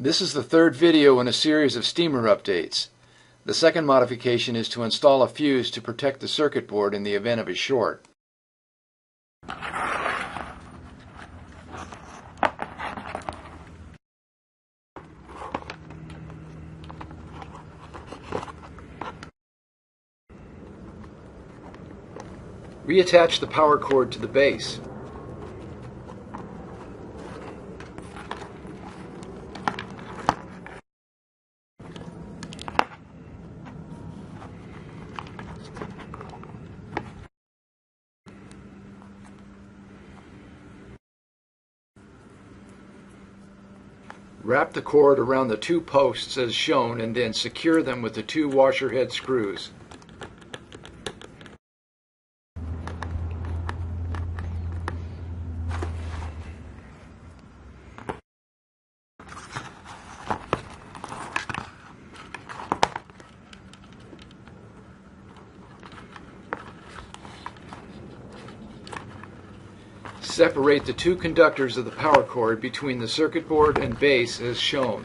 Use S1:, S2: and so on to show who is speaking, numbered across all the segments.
S1: This is the third video in a series of steamer updates. The second modification is to install a fuse to protect the circuit board in the event of a short. Reattach the power cord to the base. Wrap the cord around the two posts as shown and then secure them with the two washer head screws. Separate the two conductors of the power cord between the circuit board and base as shown.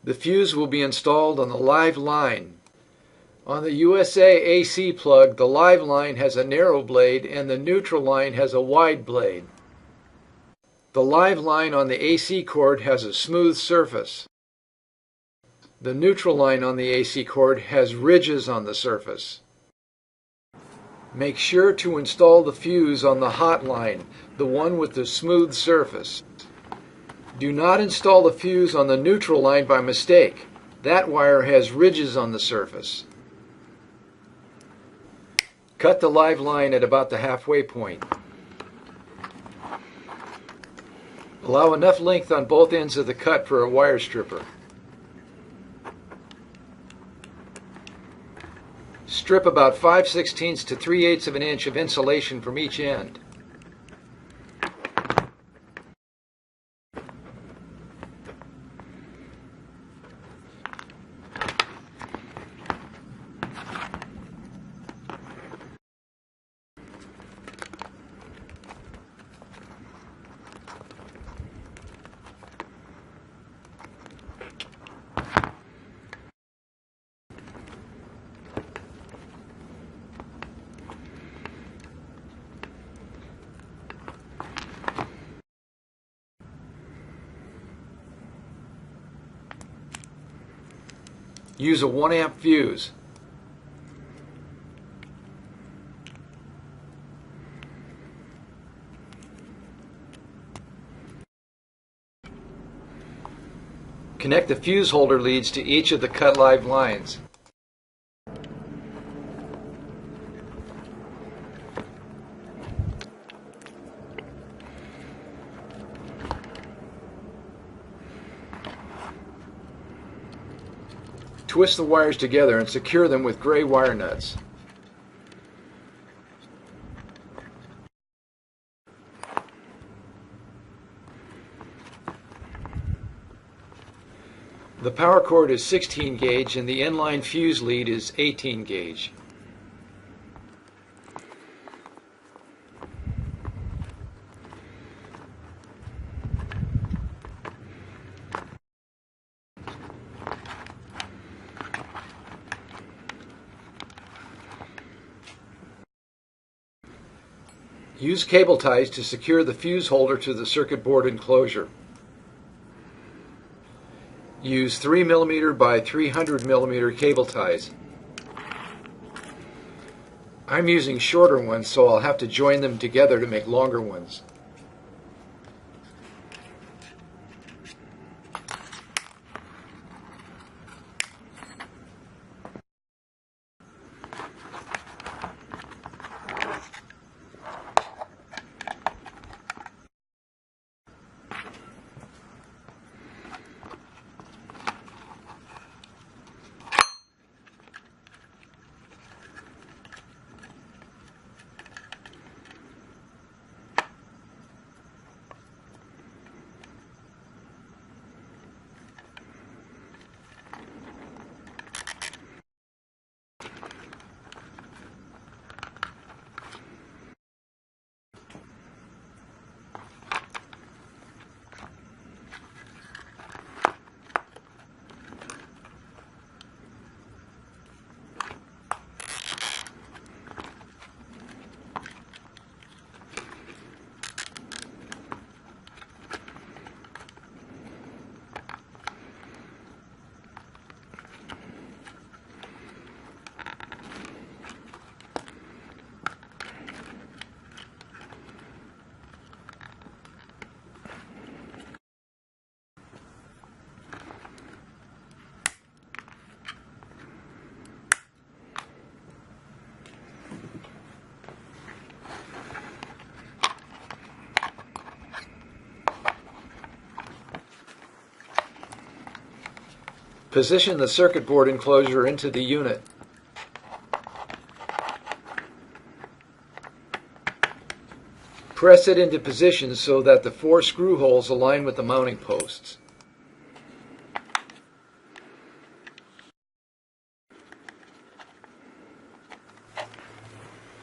S1: The fuse will be installed on the live line. On the USA AC plug, the live line has a narrow blade and the neutral line has a wide blade. The live line on the AC cord has a smooth surface. The neutral line on the AC cord has ridges on the surface. Make sure to install the fuse on the hot line, the one with the smooth surface. Do not install the fuse on the neutral line by mistake. That wire has ridges on the surface. Cut the live line at about the halfway point. Allow enough length on both ends of the cut for a wire stripper. Strip about 5/16 to 3/8 of an inch of insulation from each end. Use a 1 amp fuse. Connect the fuse holder leads to each of the cut live lines. Twist the wires together and secure them with gray wire nuts. The power cord is 16 gauge and the inline fuse lead is 18 gauge. Use cable ties to secure the fuse holder to the circuit board enclosure. Use 3mm by 300mm cable ties. I'm using shorter ones, so I'll have to join them together to make longer ones. Position the circuit board enclosure into the unit. Press it into position so that the 4 screw holes align with the mounting posts.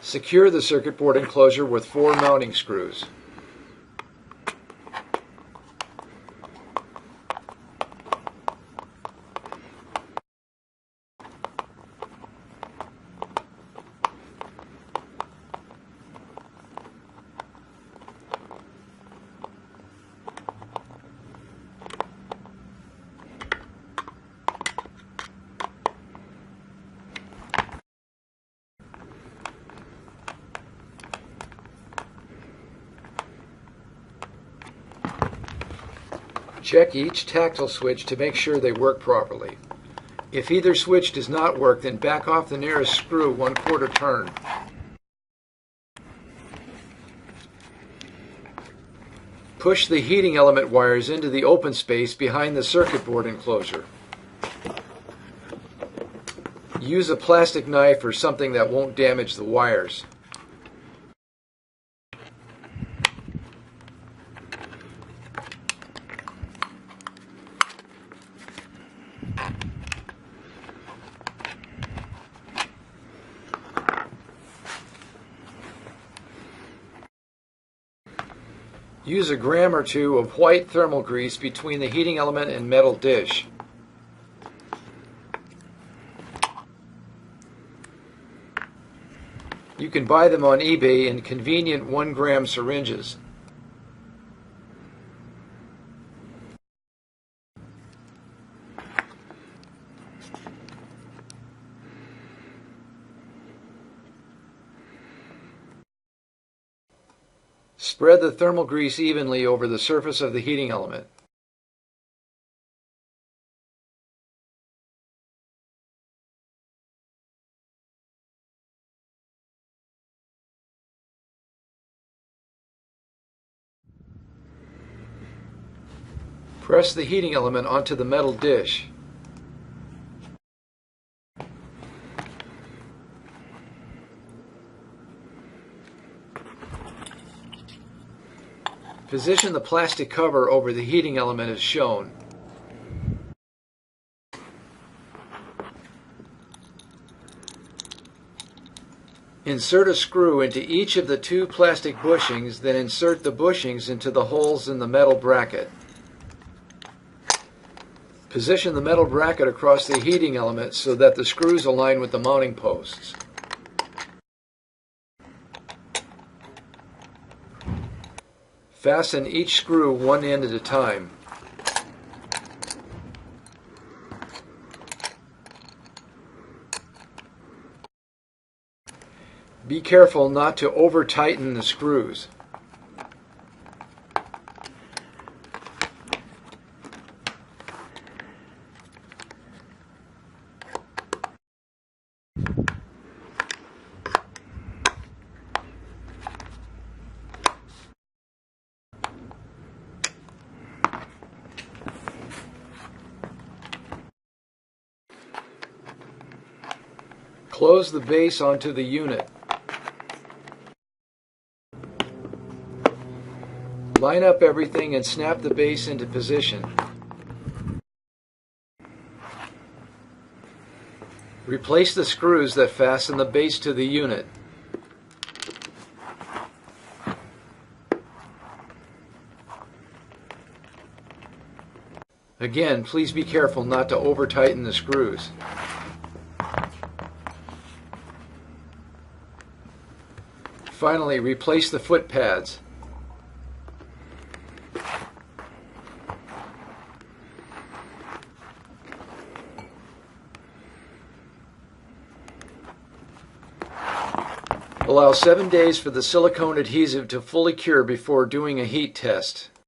S1: Secure the circuit board enclosure with 4 mounting screws. Check each tactile switch to make sure they work properly. If either switch does not work, then back off the nearest screw 1/4 turn. Push the heating element wires into the open space behind the circuit board enclosure. Use a plastic knife or something that won't damage the wires. Use a gram or 2 of white thermal grease between the heating element and metal dish. You can buy them on eBay in convenient 1-gram syringes. Spread the thermal grease evenly over the surface of the heating element. Press the heating element onto the metal dish. Position the plastic cover over the heating element as shown. Insert a screw into each of the 2 plastic bushings, then insert the bushings into the holes in the metal bracket. Position the metal bracket across the heating element so that the screws align with the mounting posts. Fasten each screw one end at a time. Be careful not to over-tighten the screws. Close the base onto the unit. Line up everything and snap the base into position. Replace the screws that fasten the base to the unit. Again, please be careful not to over-tighten the screws. Finally, replace the foot pads. Allow 7 days for the silicone adhesive to fully cure before doing a heat test.